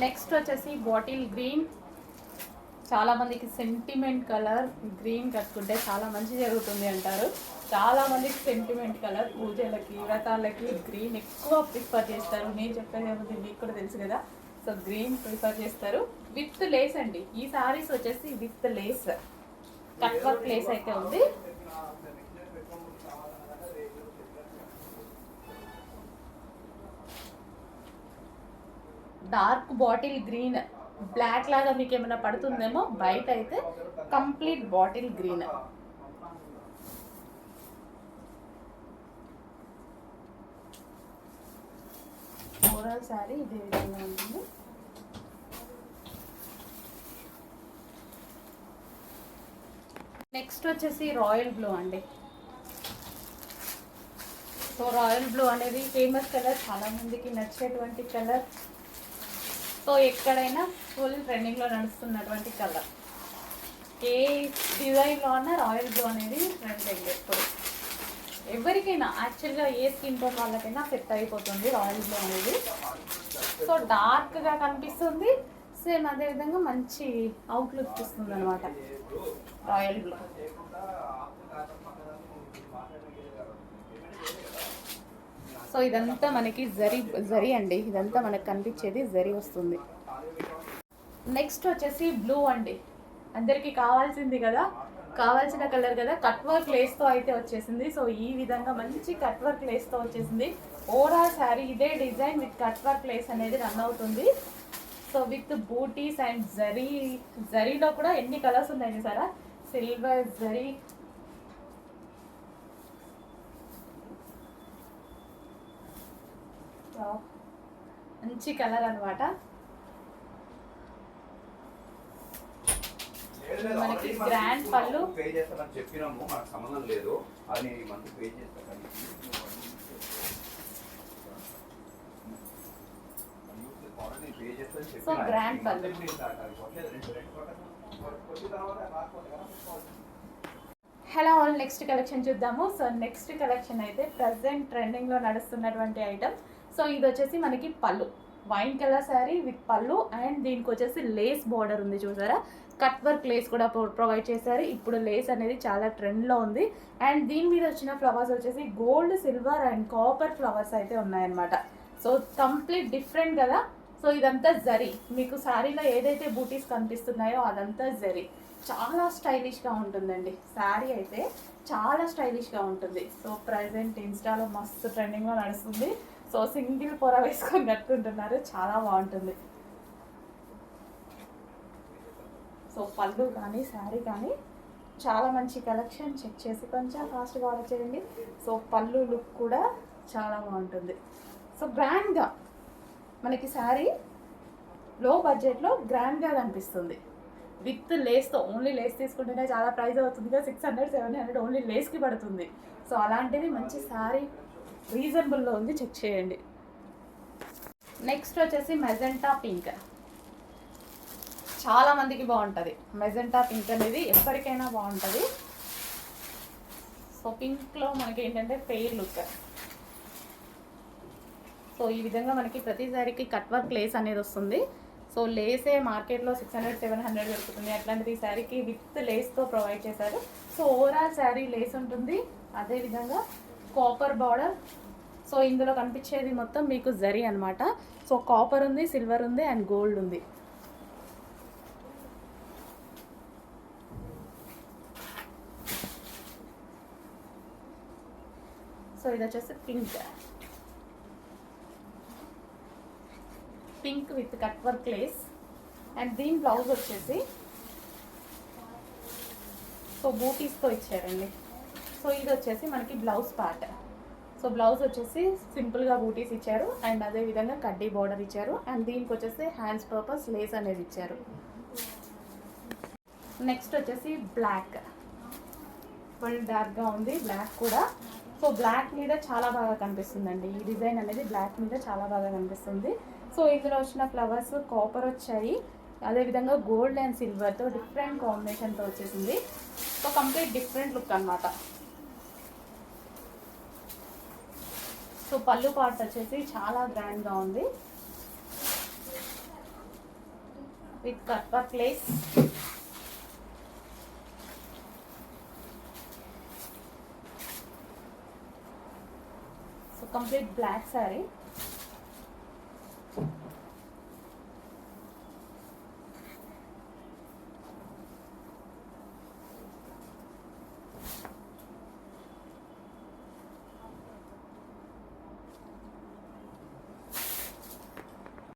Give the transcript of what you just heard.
Next వచ్చేసి bottle green. చాలా మందికి సెంటిమెంట్ కలర్ గ్రీన్ కట్టుకుంటే చాలా మంచి జరుగుతుంది అంటారు. చాలా మందికి సెంటిమెంట్ కలర్ పూజలకి వ్రతాలకి గ్రీన్ ఎక్కువ ప్రిఫర్ చేస్తారు. నేను చెప్పేది ఏముంది మీకు కూడా తెలుసు కదా. సో గ్రీన్ ప్రిఫర్ చేస్తారు. విత్ లేస్ అండి. ఈ సారీస్ వచ్చేసి with lace, cut work Lay's అయితే ఉంది. డార్క్ బాటిల్ గ్రీన్, బ్లాక్ లాగా మీకు ఏమైనా పడుతుందేమో, బయట అయితే complete bottle green. Overall sari ఇదే విధంగా ఉంటుంది. నెక్స్ట్ వచ్చేసి రాయల్ బ్లూ అండి. సో రాయల్ బ్లూ అనేది ఫేమస్ కలర్, చాలా మందికి నచ్చేటువంటి కలర్. సో ఎక్కడైనా ఫుల్ ట్రెండింగ్లో నడుస్తున్నటువంటి కలర్. ఏ డిజైన్లో అన్నా రాయల్ బ్లూ అనేది ట్రెండింగ్ ఎప్పుడు. ఎవరికైనా యాక్చువల్గా ఏ స్కిన్ టోన్ వాళ్ళకైనా సెట్ అయిపోతుంది రాయల్ బ్లూ అనేది. సో డార్క్గా కనిపిస్తుంది, సేమ్ అదేవిధంగా మంచి అవుట్లుక్ ఇస్తుంది అనమాట రాయల్ బ్లూ. సో ఇదంతా మనకి జరీ అండి. ఇదంతా మనకు కనిపించేది జరీ వస్తుంది. నెక్స్ట్ వచ్చేసి బ్లూ అండి. అందరికీ కావాల్సింది కదా, కావాల్సిన కలర్ కదా. కట్ వర్క్ లేస్తో అయితే వచ్చేసింది. సో ఈ విధంగా మంచి కట్ వర్క్ లేస్తో వచ్చేసింది. ఓవరాల్ శారీ ఇదే design with cut work Lay's అనేది రన్ అవుతుంది. సో విత్ బూటీస్ అండ్ జరీలో కూడా ఎన్ని కలర్స్ ఉన్నాయి చూసారా. సిల్వర్ జరీ, మంచి కలర్ అనమాట. మనకి గ్రాండ్ పళ్ళు, పే చేస్తామని చెప్పినాము, మనకు సంబంధం లేదు. అది మంత్ పే చేస్తాం. సో గ్రాండ్ పళ్ళు. హలో ఆల్, నెక్స్ట్ కలెక్షన్ చూద్దాము. సో నెక్స్ట్ కలెక్షన్ అయితే ప్రజెంట్ ట్రెండింగ్లో నడుస్తున్నటువంటి ఐటమ్. సో ఇది వచ్చేసి మనకి పళ్ళు, వైన్ కలర్ శారీ విత్ పళ్ళు, అండ్ దీనికి వచ్చేసి లేస్ బార్డర్ ఉంది చూసారా. కట్ వర్క్ లేస్ కూడా ప్రొవైడ్ చేశారు. ఇప్పుడు లేస్ అనేది చాలా ట్రెండ్లో ఉంది. అండ్ దీని మీద వచ్చిన ఫ్లవర్స్ వచ్చేసి gold, silver and copper flowers అయితే ఉన్నాయన్నమాట. సో కంప్లీట్ డిఫరెంట్ కదా. సో ఇదంతా జరీ, మీకు శారీలో ఏదైతే బూటీస్ కనిపిస్తున్నాయో అదంతా జరీ. చాలా స్టైలిష్గా ఉంటుందండి శారీ అయితే, చాలా స్టైలిష్గా ఉంటుంది. సో ప్రజెంట్ ఇన్స్టాలో మస్తు ట్రెండింగ్లో నడుస్తుంది. సో సింగిల్ పొర వేసుకొని కట్టుకుంటున్నారు, చాలా బాగుంటుంది. సో పళ్ళు కానీ శారీ కానీ చాలా మంచి కలెక్షన్. చెక్ చేసి కొంచెం ఫాస్ట్గా ఆర్డర్ చేయండి. సో పళ్ళు లుక్ కూడా చాలా బాగుంటుంది. సో గ్రాండ్గా మనకి శారీ లో బడ్జెట్లో గ్రాండ్గా కనిపిస్తుంది. విత్ లేస్తో, ఓన్లీ లేస్ తీసుకుంటేనే చాలా ప్రైస్ అవుతుంది కదా, 600-700 ఓన్లీ లేస్కి పడుతుంది. సో అలాంటిది మంచి శారీ రీజనబుల్లో ఉంది, చెక్ చేయండి. నెక్స్ట్ వచ్చేసి మెజెంటా పింక్. చాలా మందికి బాగుంటుంది మెజెంటా పింక్ అనేది, ఎవరికైనా బాగుంటుంది. సో పింక్లో మనకి ఏంటంటే ఫెయిర్ లుక్. సో ఈ విధంగా మనకి ప్రతి శారీకి కట్ వర్క్ లేస్ అనేది వస్తుంది. సో లేసే మార్కెట్లో 600-700 దొరుకుతుంది. అట్లాంటిది ఈ శారీకి విత్ లేస్తో ప్రొవైడ్ చేశారు. సో ఓవరాల్ శారీ లేస్ ఉంటుంది, అదేవిధంగా కాపర్ బార్డర్. సో ఇందులో కనిపించేది మొత్తం మీకు జరీ అనమాట. సో కాపర్ ఉంది, సిల్వర్ ఉంది అండ్ గోల్డ్ ఉంది. సో ఇది వచ్చేసి pink with cut work Lay's. And దీని బ్లౌజ్ వచ్చేసి సో బూటీస్తో ఇచ్చారండి. సో ఇది వచ్చేసి మనకి బ్లౌజ్ పార్ట్. సో బ్లౌజ్ వచ్చేసి సింపుల్గా బూటీస్ ఇచ్చారు అండ్ అదేవిధంగా కడ్డీ బార్డర్ ఇచ్చారు. అండ్ దీనికి వచ్చేసి హ్యాండ్స్ పర్పస్ లేస్ అనేది ఇచ్చారు. నెక్స్ట్ వచ్చేసి బ్లాక్, ఫుల్ డార్క్గా ఉంది బ్లాక్ కూడా. సో బ్లాక్ మీద చాలా బాగా కనిపిస్తుందండి. ఈ డిజైన్ అనేది బ్లాక్ మీద చాలా బాగా కనిపిస్తుంది. సో ఇందులో వచ్చిన ఫ్లవర్స్ కాపర్ వచ్చాయి, అదేవిధంగా గోల్డ్ అండ్ సిల్వర్తో డిఫరెంట్ కాంబినేషన్తో వచ్చేసింది. సో కంప్లీట్ డిఫరెంట్ లుక్ అనమాట. సో పళ్ళు పార్ట్ వచ్చేసి చాలా గ్రాండ్గా ఉంది. With cut work lace. So complete black sari.